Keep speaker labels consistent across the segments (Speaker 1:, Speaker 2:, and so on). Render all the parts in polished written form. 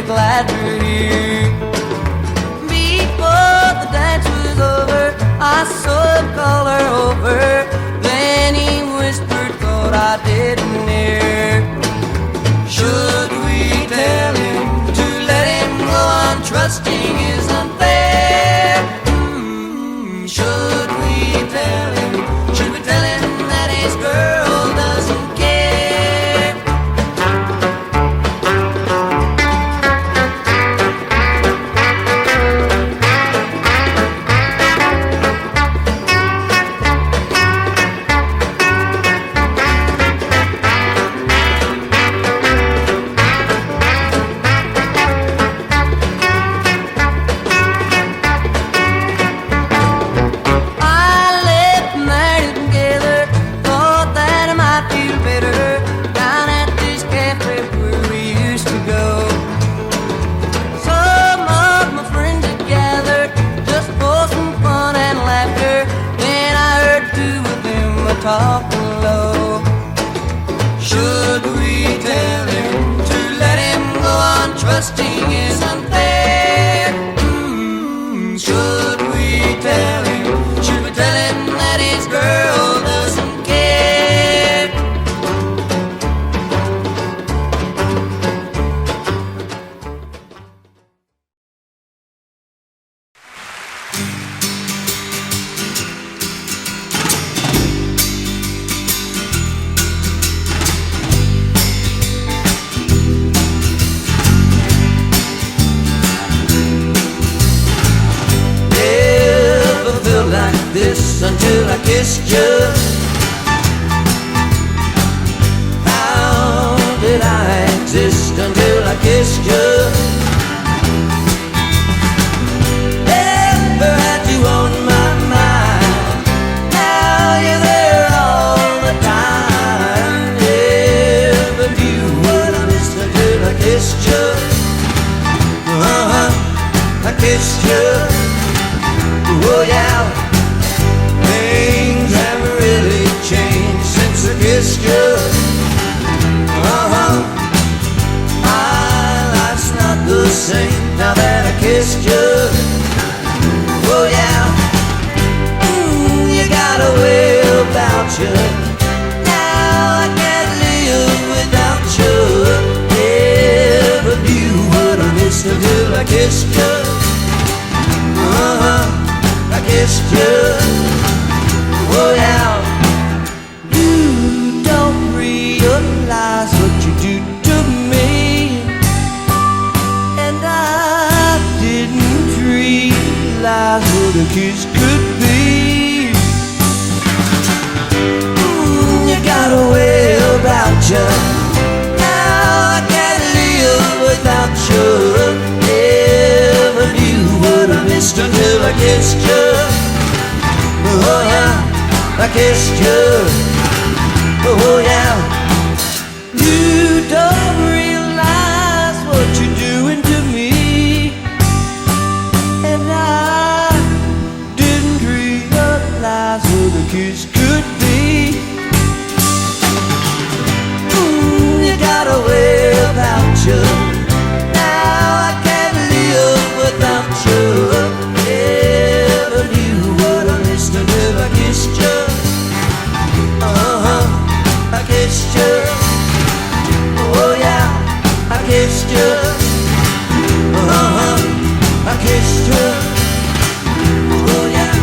Speaker 1: glad you're here. Before the dance was over, I saw him call her over. Then he whispered, thought I didn't hear. Should we tell him to let him go on? Trusting is unfair. Should we tell him? Should we tell him that his girl doesn't care? Talking low. Should we tell him to let him go on? Trusting is unfair. Should we tell him? Should we tell him that his girl doesn't care? This until I kissed you. How did I exist until I kissed you? Never had you on my mind. Now you're there all the time. Never knew what I missed until I kissed you. I kissed you. Oh yeah. Things haven't really changed since I kissed you. My life's not the same now that I kissed you. Oh yeah, you got a way about you. Now I can't live without you. Never knew what I missed until I kissed you. I kissed you. Oh yeah, you don't realize what you do to me, and I didn't realize what a kiss could be. You got a way about you. Now I can't live without you. Never knew what I missed until I kissed you. Oh yeah, I kissed you. Oh yeah. You don't realize what you're doing to me, and I didn't realize what a kiss could be. You got a way about you. Now I can't live without you. Never knew what I missed until I kissed you. I kissed you. Oh yeah, I kissed you. I kissed you. Oh yeah.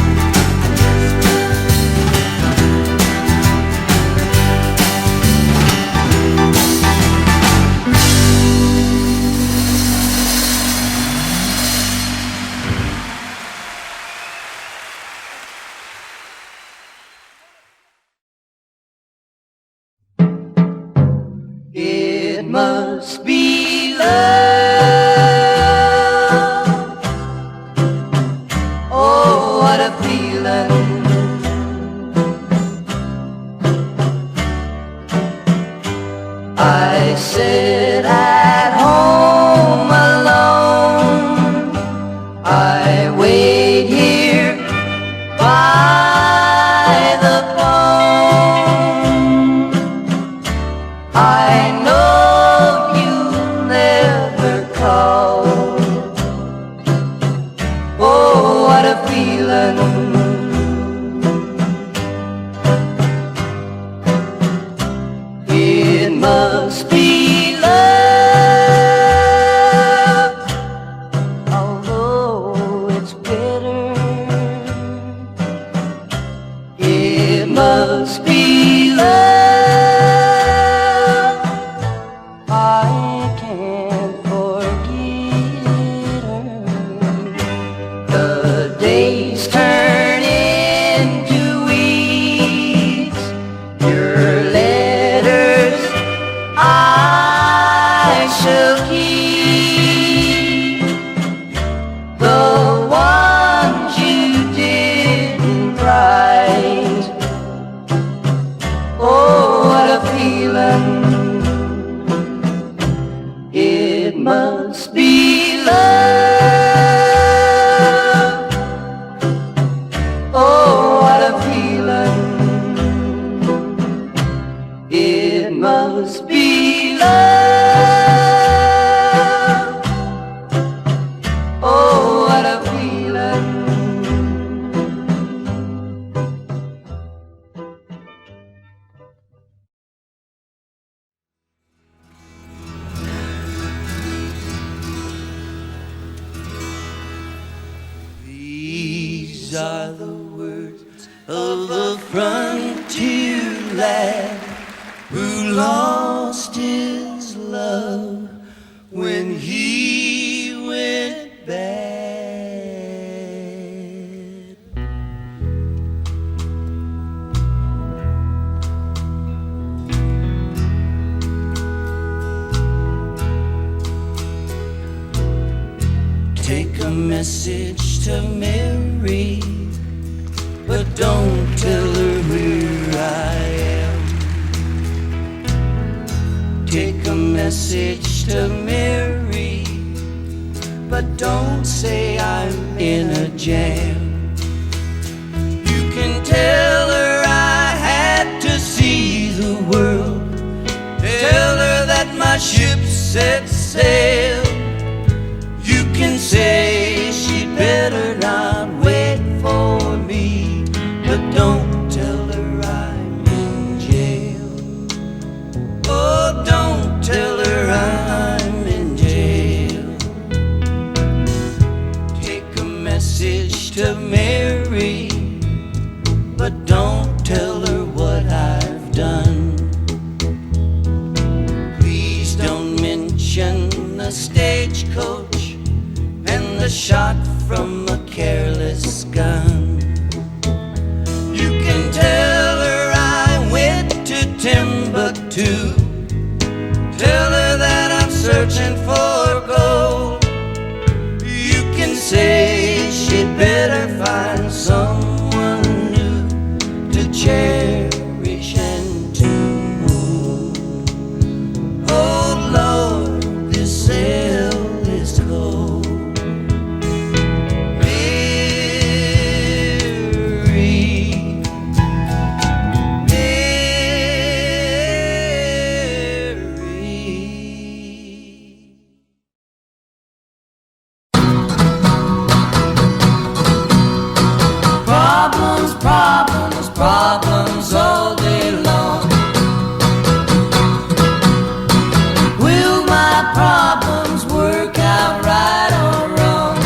Speaker 1: It must be love. Oh, what a feeling. I sit at home alone. I wait here by the phone. I know you'll never call. must be love, although it's bitter. It must be love, I can't forget her. The days turn into weeks, your letters I shall keep, the ones you didn't write. Oh, what a feeling. It must be love. Oh, what a feeling. It must be love. Oh, what a feeling. These are the words of a frontier lad who lost his love when he went bad. Take a message to Mary, but don't tell her where I am. Take a message to Mary, but don't say I'm in a jam. You can tell her I had to see the world. Tell her that my ship set sail. You can say she'd better not wait for me, but don't tell her I'm in jail. Oh, don't tell her I'm in jail. Take a message to Mary, but don't tell her what I've done. Please don't mention the stagecoach and the shot from a careless gun. You can tell her I went to Timbuktu. Tell her that I'm searching for gold. You can say she'd better find someone new to cherish and to hold. Oh Lord, this hell is cold. Problems all day long. Will my problems work out right or wrong?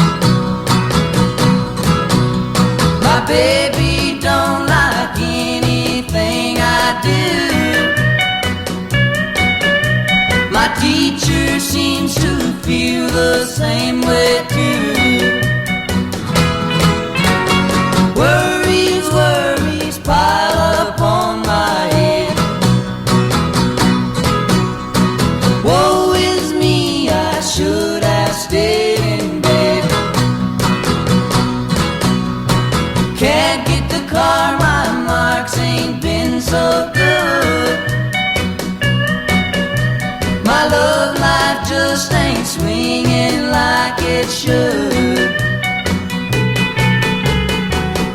Speaker 1: My baby don't like anything I do. My teacher seems to feel the same way too. Worries pile up on my head. Woe is me, I should have stayed in bed. Can't get the car, my marks ain't been so good. My love life just ain't swinging like it should.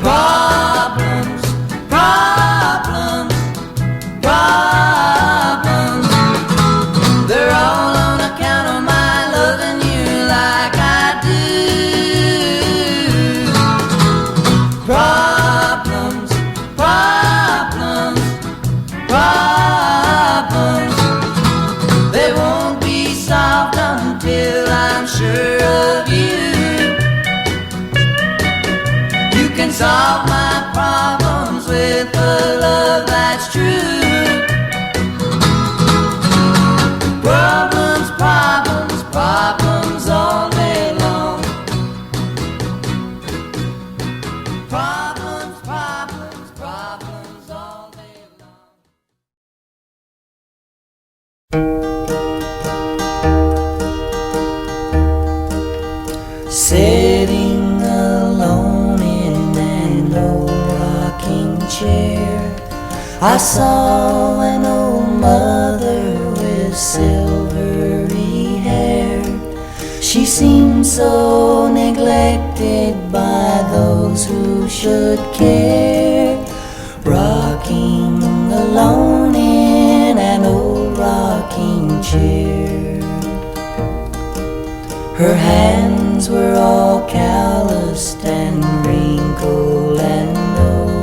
Speaker 1: Problems, problems, problems. They're all on account of my loving you like I do. Problems, problems, problems. I saw an old mother with silvery hair. She seemed so neglected by those who should care, rocking alone in an old rocking chair. Her hands were all calloused and wrinkled and old.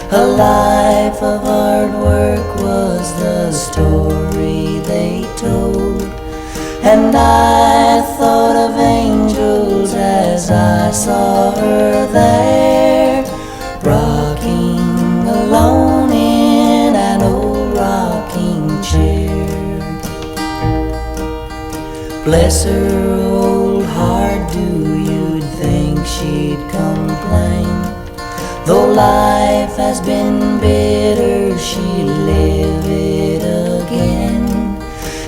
Speaker 1: A life of hard work was the story they told. And I thought of angels as I saw her there, rocking alone in an old rocking chair. Bless her old heart, do you think she'd complain? Though life has been bitter, she'll live it again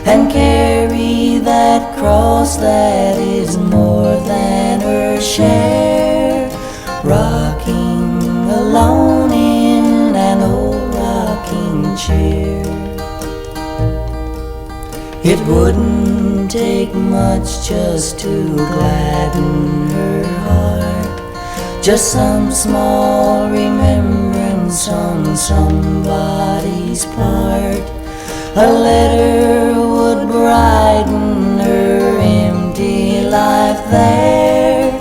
Speaker 1: and carry that cross that is more than her share, rocking alone in an old rocking chair. It wouldn't take much just to gladden her heart, just some small remembrance on somebody's part. A letter would brighten her empty life there,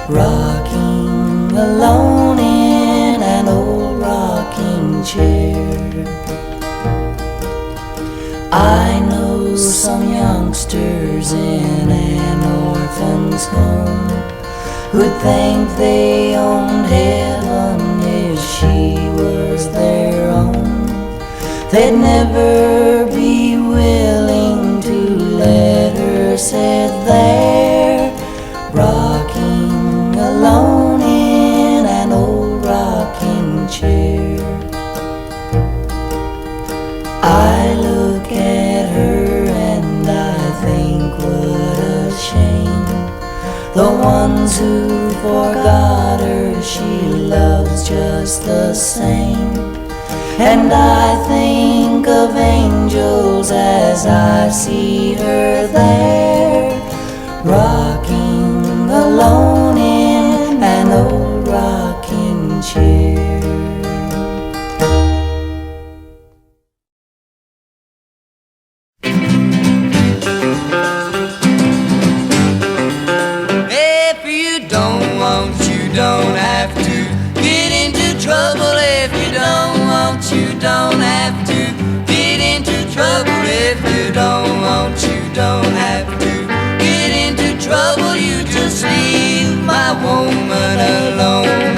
Speaker 1: rocking alone in an old rocking chair. I know some youngsters in an orphan's home who'd think they owned heaven if she was their own. They'd never be willing to let her sit there, rocking alone in an old rocking chair. I look at her and I think what a shame. The ones who forgot her she loves just the same. And I think of angels as I see her there, rocking alone in an old rocking chair. If you don't want, you don't have to get into trouble. If you don't want, you don't have to get into trouble. If you don't want, you don't have to get into trouble. You just leave my woman alone.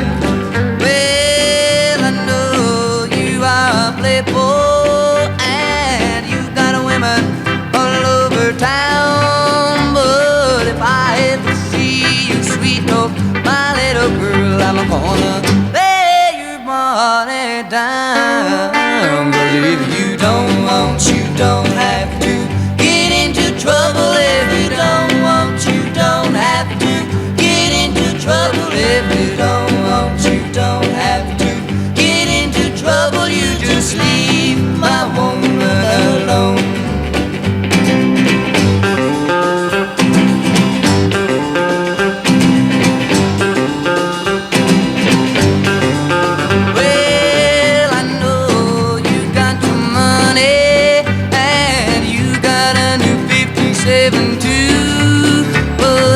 Speaker 1: Well, I know you are a playboy and you got a women all over town, but if I ever see you sweet talk my little girl, I'm gonna lay your money down. 'Cause if you don't want, you don't have to get into trouble. If you don't want, you don't have to get into trouble. If you don't want, you don't have to get into trouble. You just leave my woman alone.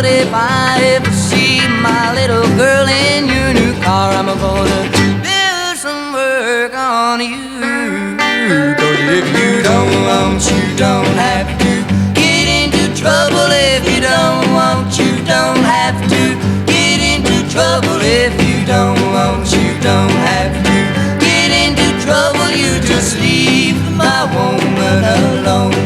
Speaker 1: If I ever see my little girl in your new car, I'm gonna do some work on you. 'Cause if you don't want, you don't have to get into trouble. If you don't want, you don't have to get into trouble. If you don't want, you don't have to get into trouble. You just leave my woman alone.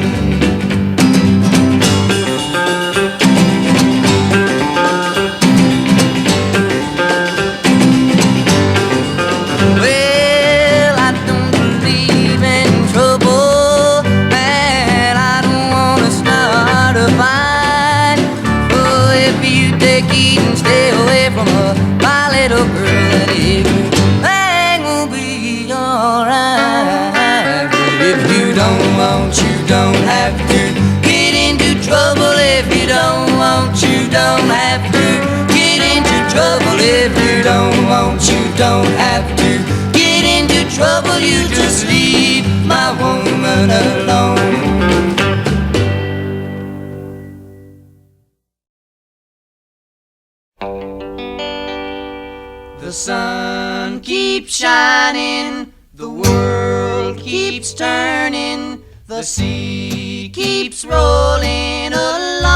Speaker 1: Well, I don't believe in trouble, and I want, you don't have to get into trouble if you don't want, you don't have to get into trouble if you don't want, you don't have to get into trouble, you just leave my woman alone. The sun keeps shining, the world keeps turning, the sea keeps rolling along.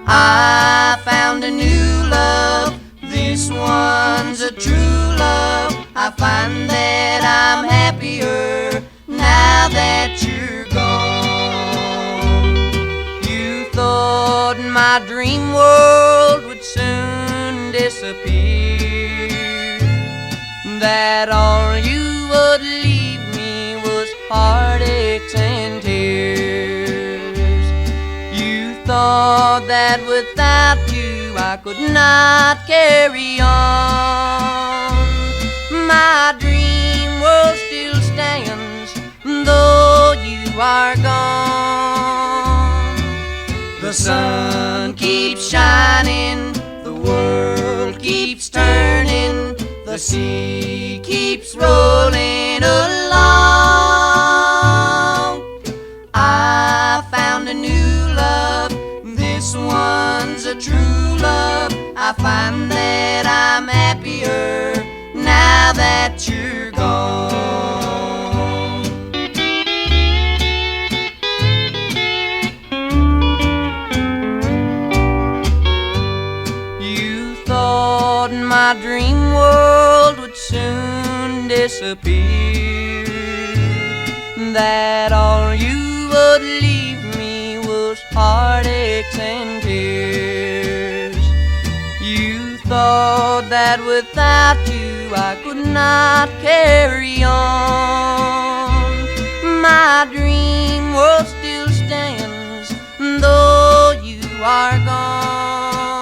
Speaker 1: I found a new love, this one's a true love. I find that I'm happier now that you're gone. You thought my dream world would soon disappear, that all you would leave me was heartaches and tears. You thought that without you I could not carry on. My dream world still stands, though you are gone. The sun keeps shining, the world keeps turning, the sea keeps rolling along. I found a new love, this one's a true love. I find that I'm happier now that you're gone. You thought my dream world would soon disappear, that all you would leave me was heartaches and tears. You thought that without you I could not carry on. My dream world still stands, though you are gone.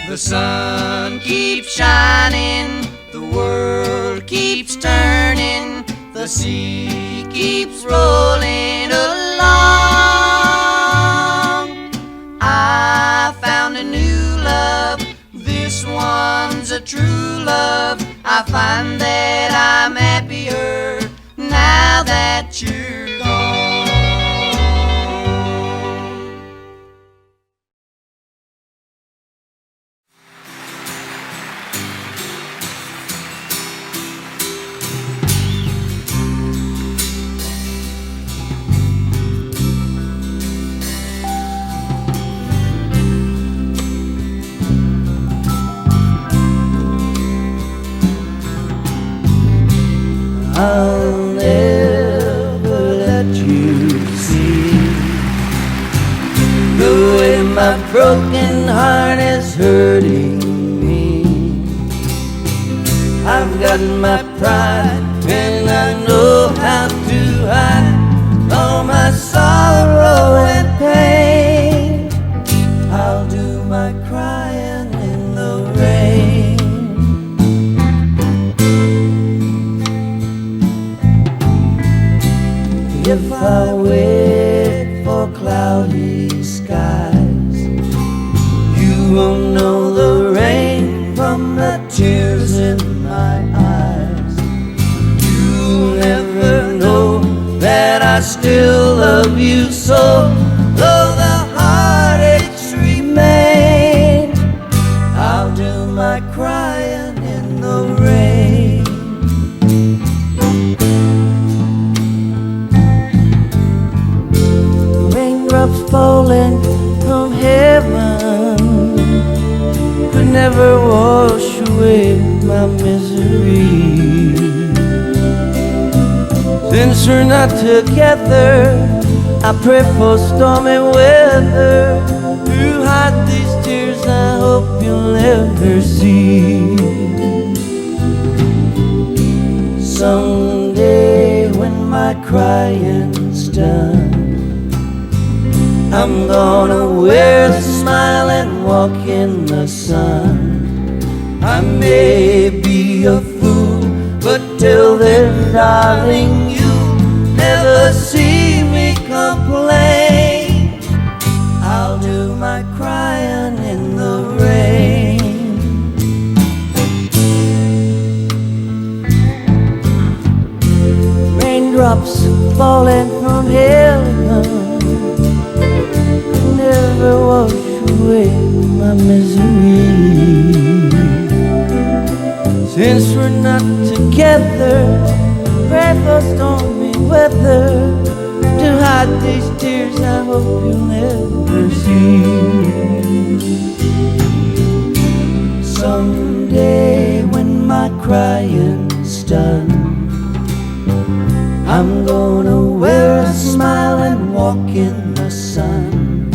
Speaker 1: The sun keeps shining, the world keeps turning, the sea keeps rolling along. I found a new love, this one's a true love. I find that I'm happier now that you're gone. I'll never let you see the way my broken heart is hurting me. I've got my pride and I know how to hide all my sorrow and pain. I'll do my crying in the rain. If I wait for cloudy skies, you won't know the rain from the tears in my eyes. You'll never know that I still love you so, though the heartaches remain. I'll do my crying in the rain. Raindrops falling from heaven could never wash away my misery. Since we're not together, I pray for stormy weather. To hide these tears I hope you'll never see. Someday when my crying's done, I'm gonna wear a smile and walk in the sun. I may be a fool, but till then, darling, you never see me complain. I'll do my crying in the rain. Raindrops falling from heaven never wash away my misery. Since we're not together, pray for stormy weather to hide these tears I hope you'll never see. Someday when my crying's done, I'm gonna wear a smile and walk in the sun.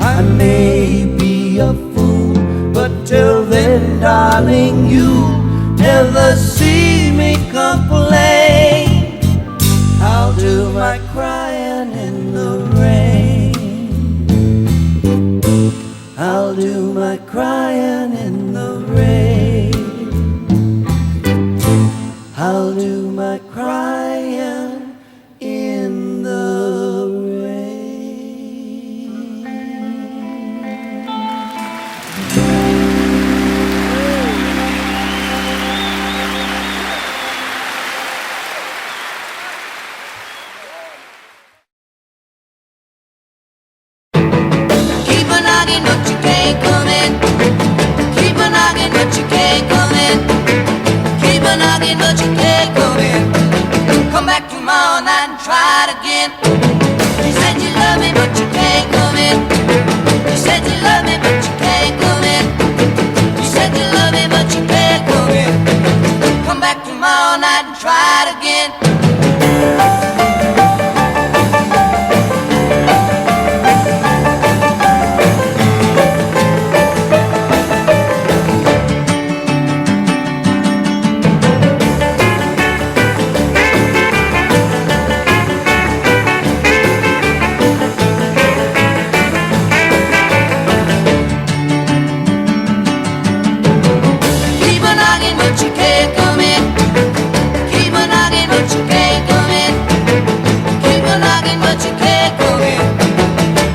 Speaker 1: I may be a fool, but till then, darling, you'll never see me complain. I'll do my crying in the rain. I'll do my crying in the rain. I'll do my crying in the rain. Keep on knocking, but you can't come in. Keep on knocking, but you can't come in. Keep on knocking, but you can't come in. Come back tomorrow night and try it again. You said you love me, but you can't come in. You said you love me, but you can't come in. You said you love me, but you can't come in. Come back tomorrow night and try it again. Keep on knocking, but you can't come in. Keep on knocking, but you can't come in. Keep on knocking, but you can't come in.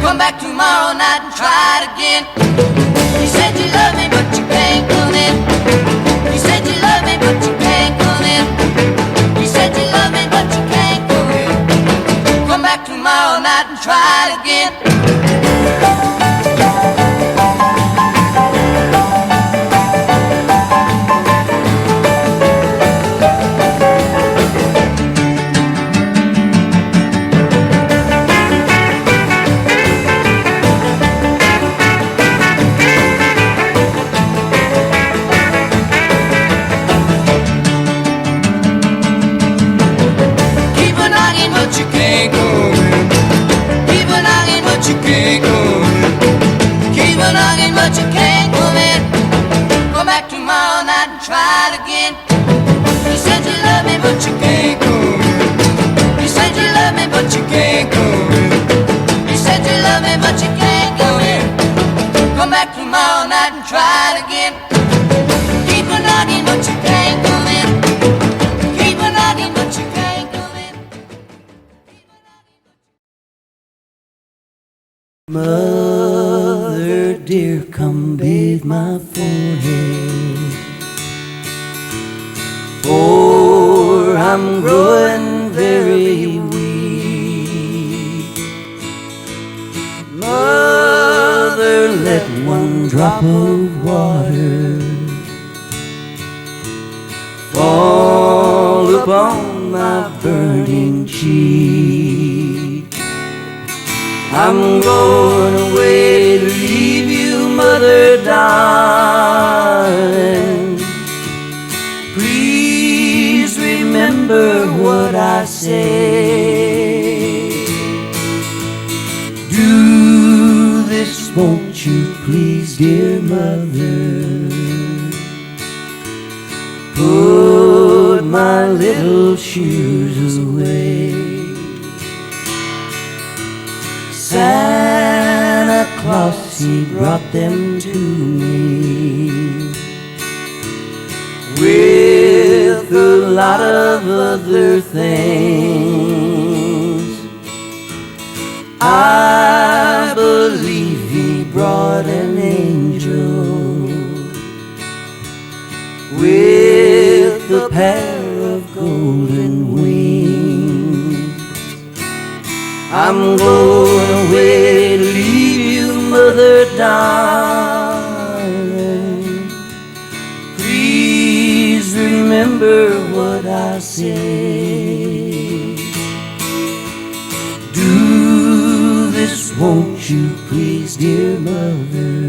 Speaker 1: Come back tomorrow night and try it again. You said you love me, but you can't come in. You said you love me, but you can't come in. You said you love me, but you can't come in. Come back tomorrow night and try it again. Keep on knocking, but you can't come in. Keep on knocking, but you can't come in. Keep on knocking, but you can't come in. Come back tomorrow night and try it again. You said you love me, but you can't come in. You said you love me, but you can't come in. You said you love me, but you can't come in. Come back tomorrow night and try it again. Keep on knocking, but you can't come in. Keep on knocking, but you can't come in. Mother dear, come bathe my forehead, for I'm growing very weak. Mother, let one drop of water fall upon my burning cheek. I'm going away to leave you, mother darling. Please remember what I say. Do this, won't you please, dear mother? Put my little shoes away. Santa Claus, he brought them to me with a lot of other things. I believe he brought an angel with a pair of golden wings. I'm going away to leave you, mother darling. Please remember what I say. Do this, won't you please, dear mother?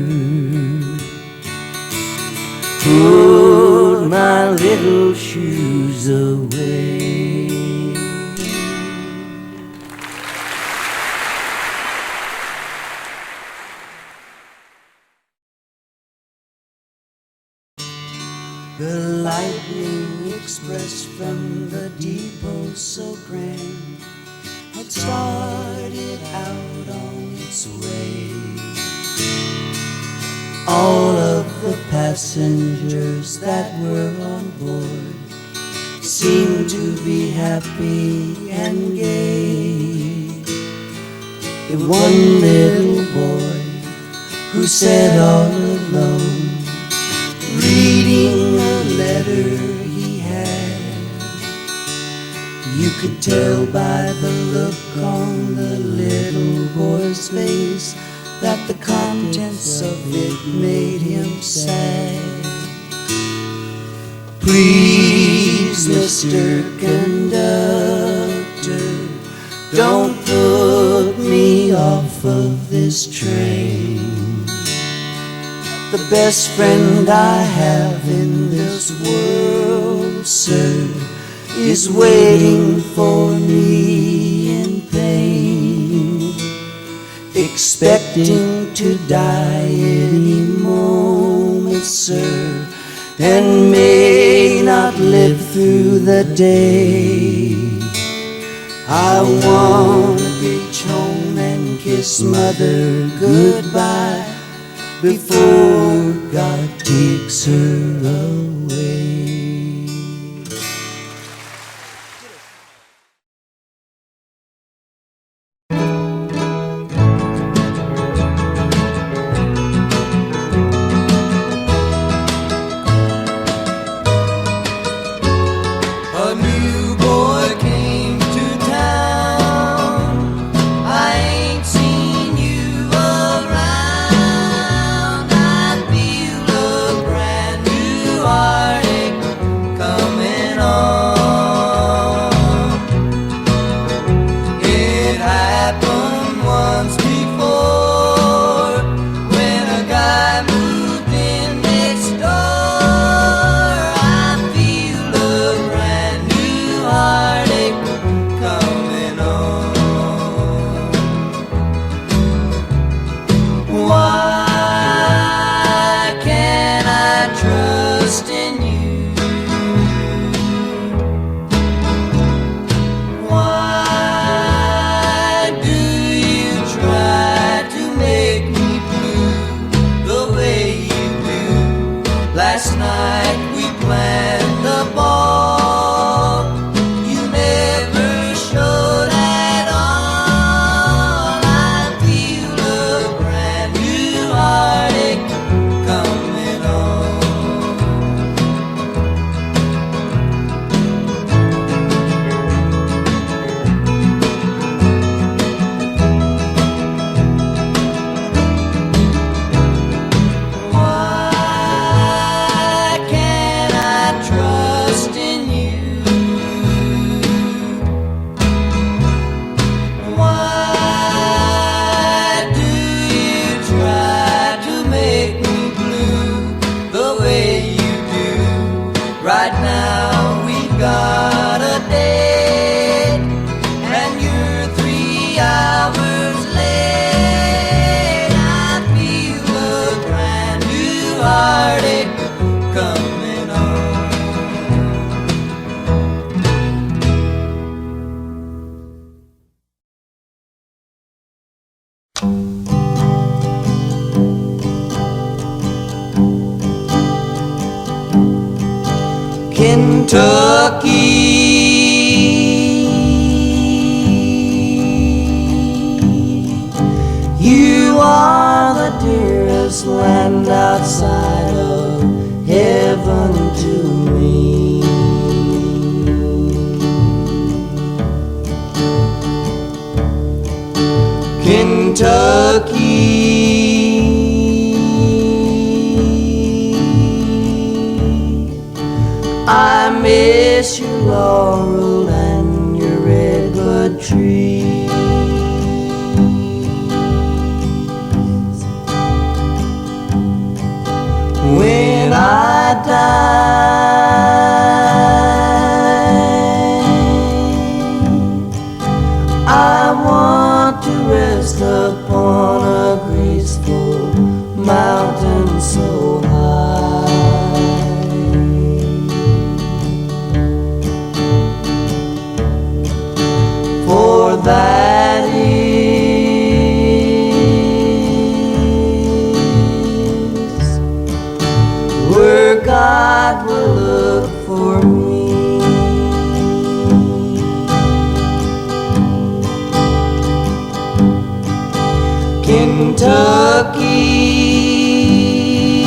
Speaker 1: Put my little shoes away. The lightning express from the depot so grand had started out on its way. All of the passengers that were on board seemed to be happy and gay. The one little boy who sat all alone, reading a letter he had. You could tell by the look on the little boy's face that the contents of it made him sad. Please, Mr. Conductor, don't put me off of this train. The best friend I have in this world, sir, is waiting for me in pain, expecting to die any moment, sir, and may not live through the day. I want to reach home and kiss mother goodbye before God takes her away. A new boy came to town. I ain't seen you around. I feel a brand new You are the dearest land outside of heaven to me. Kentucky, I miss your laurel and your redbud tree. When I die, I want to rest upon a graceful mountain so high. For that is where God will look for me. Kentucky,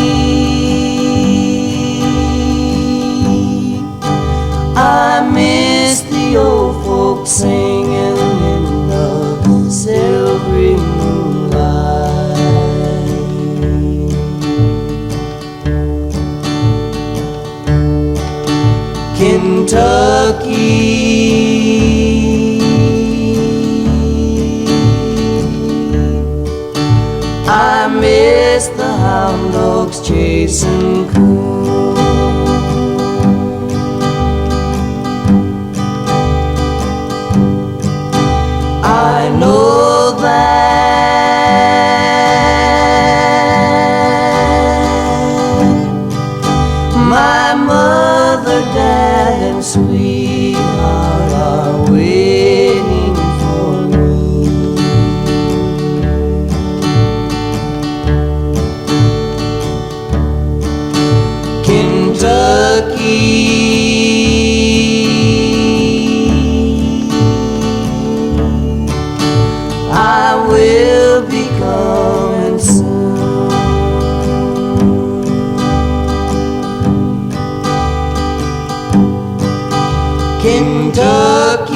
Speaker 1: I miss the old folks singing in the silvery moonlight. Kentucky, I miss the hound dogs chasing coon. I know that my mother, dad, and sweetheart are waiting for me. Kentucky, I will be coming soon. Kentucky,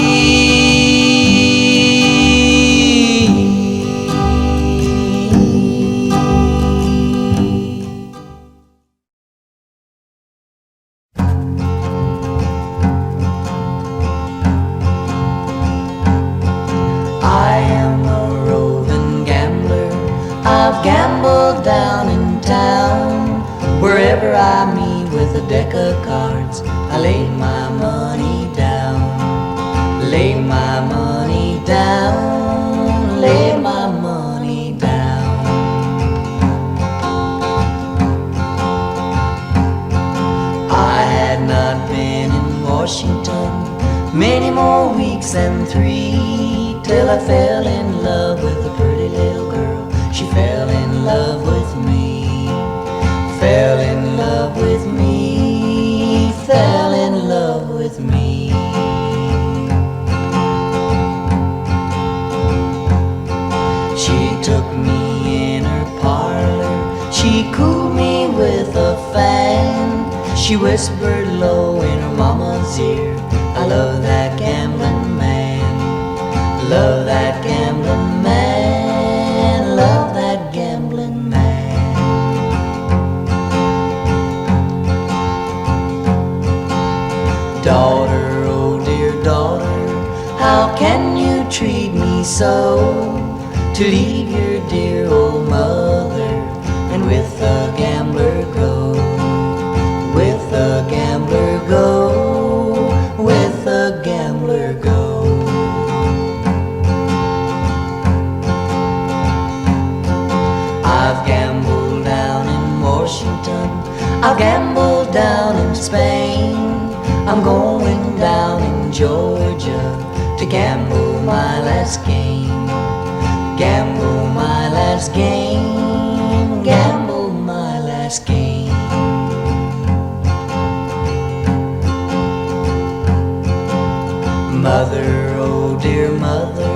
Speaker 1: I am a roving gambler. I've gambled down in town. Wherever I meet with a deck of cards, I lay my money down. Lay my money down. Lay my money down. I had not been in Washington many more weeks than 3 till I fell in love with a pretty little girl. She fell in love with me. Fell in love with me. Fell in love with me. She took me in her parlor. She cooled me with a fan. She whispered low in her mama's ear, I love that gambling man. Love that gambling man. Love that gambling man. Daughter, oh dear daughter, how can you treat me so? To leave your dear old mother and with a gambler go. With a gambler go. With a gambler go. I've gambled down in Washington. I've gambled down in Spain. I'm going down in Georgia to gamble my last game. Gamble my last game. Gamble my last game. Mother, oh dear mother,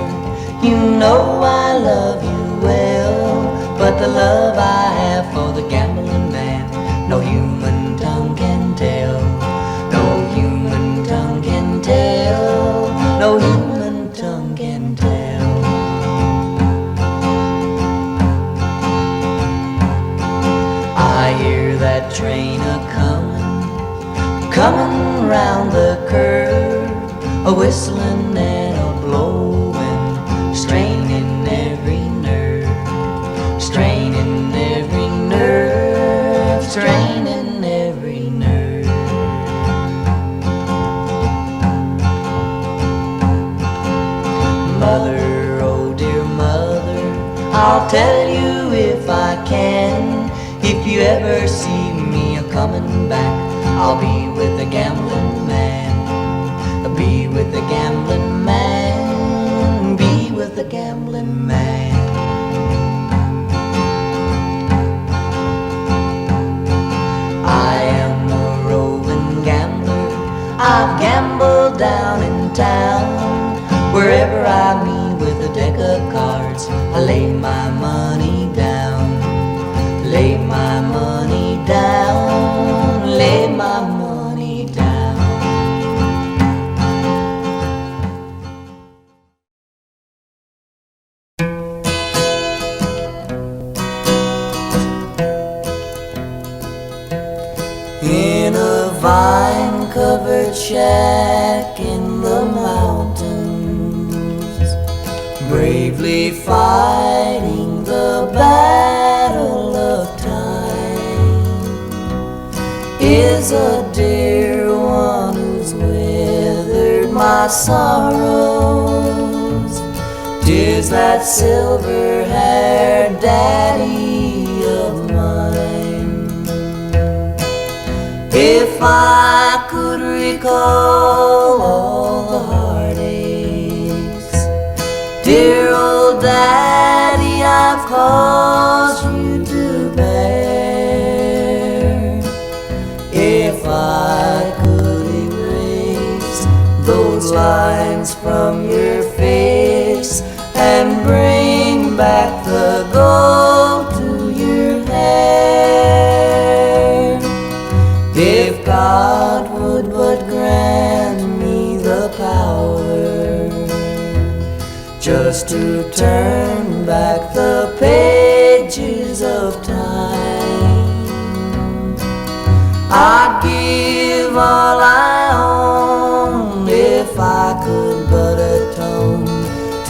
Speaker 1: you know I love you well, but the love I have for the gambling man, no human tongue can tell. No human tongue can tell. No human tongue can tell. I hear that train a-comin', comin' round the curve, a-whistling and a-blowin', strainin' every nerve, strainin' every nerve, strainin' every nerve. Mother, oh dear mother, I'll tell you if I can, if you ever see me a-comin' back, I'll be with the gambling man, be with the gambling man, be with the gambling man. I am a roving gambler, I've gambled down in town. Wherever I meet with a deck of cards, I lay my money down, lay my money down, lay my money down. In a vine-covered shack in the mountains, bravely fighting the battle of time, is a dear one who's weathered my sorrows. 'Tis that silver-haired daddy of mine. If I could recall all the heartaches, dear old daddy, I've caused you to bear. If I could erase those lines from your face and bring back the gold to your hair, if God would but grant me the power just to turn back the pages of time, I'd give all I own if I could but atone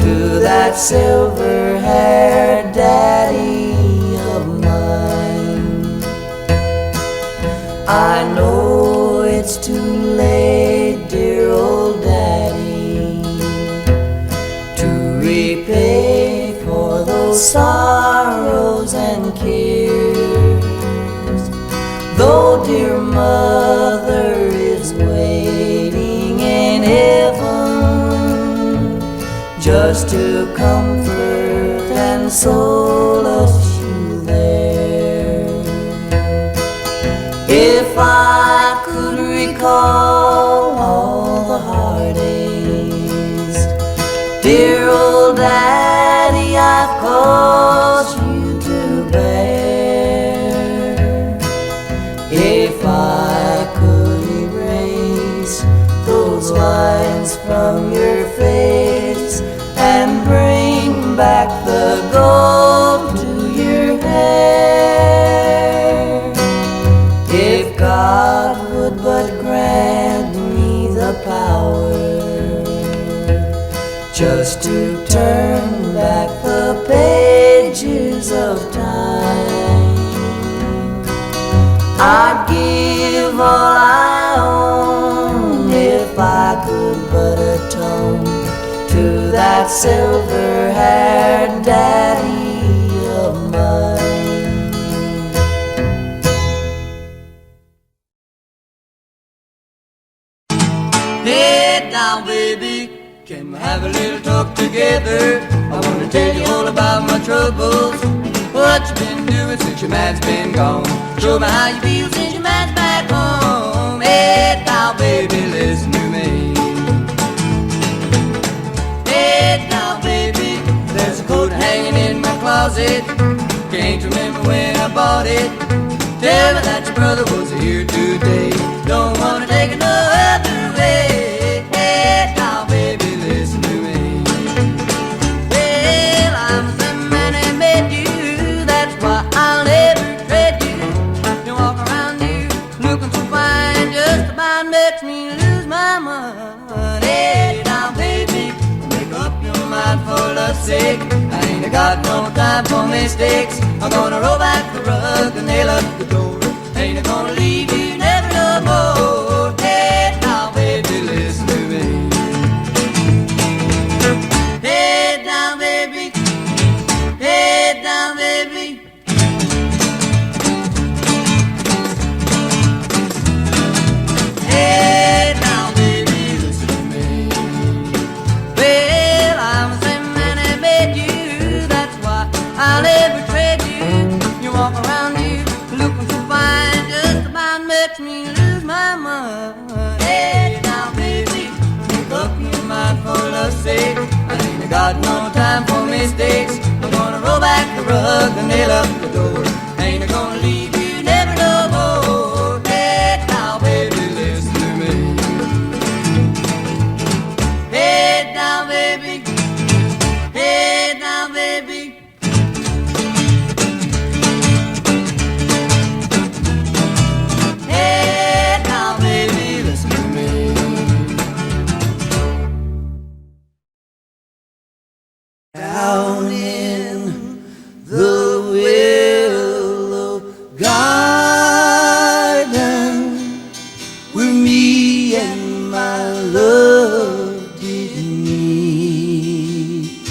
Speaker 1: to that silver-haired daddy of mine. I know it's too late, dear old daddy, to repay for those sorrows and cares, though dear mother is waiting in heaven just to comfort and solace you there. If I could recall all the heartaches, dear old daddy, I've caused you to bear. If I could erase those lines from your face and bring back the gold to your hair, if God would but grant me the power just to turn back the pages of time, I'd give all I own if I could but atone to that silver-haired daddy of mine. Hey now baby, can we have a little talk together? I wanna tell you all about my troubles, what you been doing since your man's been gone. Show me how you feel since your man's back home. Hey now baby, listen to me. it. Can't remember when I bought it. Tell me that your brother was here today. Don't wanna take it no other way. Hey, now baby, listen to me. Well, I'm the man that made you. That's why I'll never trade you. You walk around you looking so fine, just about makes me lose my mind. Hey, now baby, make up your mind for love's sake. I ain't got no time for mistakes. I'm gonna roll back the rug and nail up the door. Ain't gonna leave you never no more. Hey, now baby, listen to me. Hey, now baby. Hey, now baby. Hey, now baby, listen to me. Well, I'm the same man that made you. That's why I'll never trade you. You walk around you looking so fine, just about makes me lose my mind. Hey, now baby, make up your mind for love's sake. I ain't got no time for mistakes. I'm gonna roll back the rug and nail up the door. Ain't gonna leave you never no more. Hey, now baby, listen to me. Hey, now baby. Hey, now baby. Hey, now baby, listen to me. Down in the Willow garden, where me and my love did meet,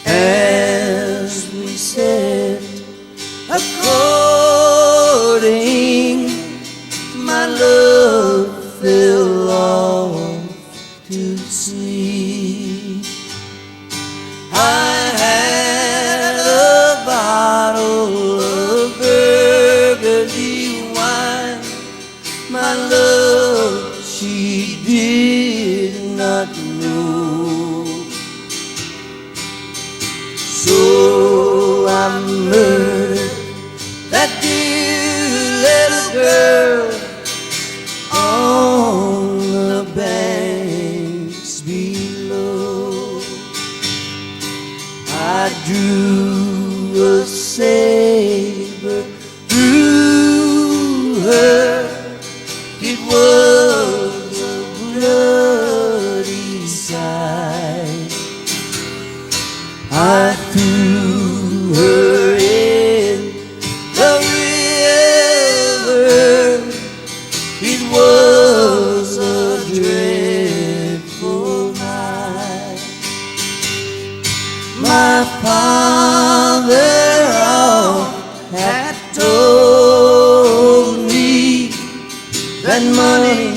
Speaker 1: as we sat a-courting, my love fell off to sleep. I had a bottle of burgundy wine. My love, she did not know. So I murdered that dear little girl on the banks below. I drew a saber through her. It was a bloody sight. I threw her in the river. It was a dreadful night. My father had told me that money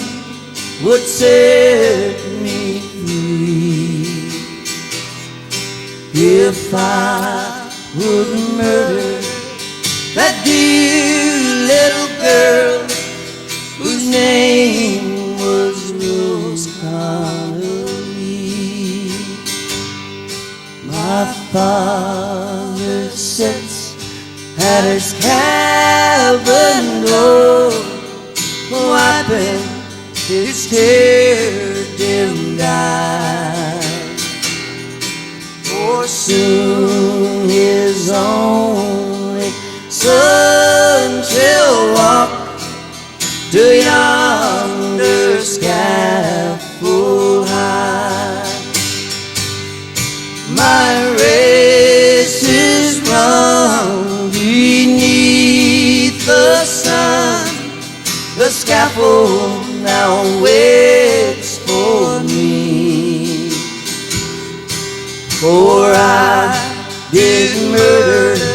Speaker 1: would set me free if I would murder that dear little girl whose name was Rose Connolly. My father sits at his cabin door, wiping his tear-dimmed eyes. For soon his only son shall walk to yonder scaffold high. My race is run beneath the sun. The scaffold now waits for me. For I did murder